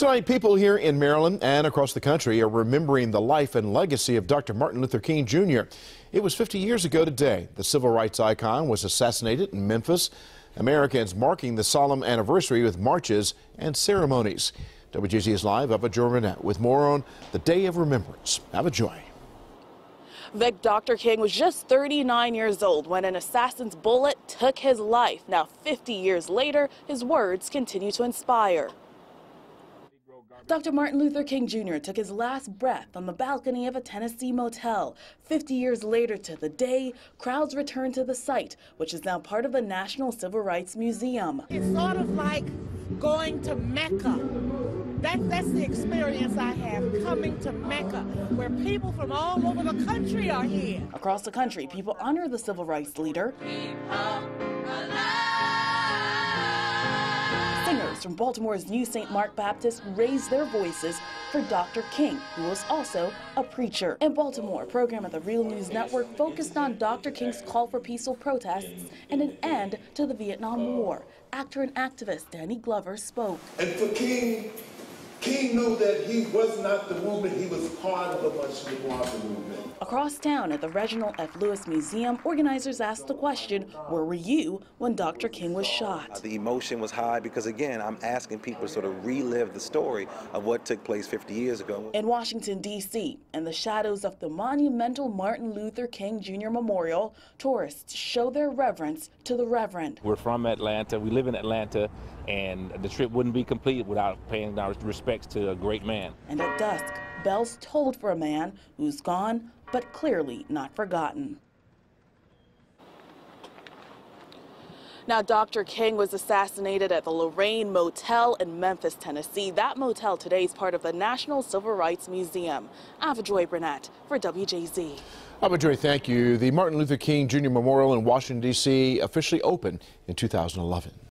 Tonight, people here in Maryland and across the country are remembering the life and legacy of Dr. Martin Luther King Jr. It was 50 years ago today. The civil rights icon was assassinated in Memphis. Americans marking the solemn anniversary with marches and ceremonies. WJZ is live. Ava Joy Burnett with more on the Day of Remembrance. Ava Joy. Vic, Dr. King was just 39 years old when an assassin's bullet took his life. Now, 50 years later, his words continue to inspire. Dr. Martin Luther King Jr. took his last breath on the balcony of a Tennessee motel. 50 years later to the day, crowds returned to the site, which is now part of the National Civil Rights Museum. It's sort of like going to Mecca. That's the experience I have, coming to Mecca, where people from all over the country are here. Across the country, people honor the civil rights leader. Singers from Baltimore's New St. Mark Baptist raised their voices for Dr. King, who was also a preacher. In Baltimore, a program at the Real News Network focused on Dr. King's call for peaceful protests and an end to the Vietnam War. Actor and activist Danny Glover spoke. And for King knew that he was not the movement, he was part of a much larger movement. Across town at the Reginald F. Lewis Museum, organizers asked the question, where were you when Dr. King was shot? The emotion was high because, again, I'm asking people to sort of relive the story of what took place 50 years ago. In Washington, D.C., in the shadows of the monumental Martin Luther King Jr. Memorial, tourists show their reverence to the Reverend. We're from Atlanta. We live in Atlanta, and the trip wouldn't be complete without paying our respects to a great man. And at dusk, bells tolled for a man who's gone, but clearly not forgotten. Now, Dr. King was assassinated at the Lorraine Motel in Memphis, Tennessee. That motel today is part of the National Civil Rights Museum. Ava Joy Burnett for WJZ. Ava Joy, thank you. The Martin Luther King Jr. Memorial in Washington, D.C. officially opened in 2011.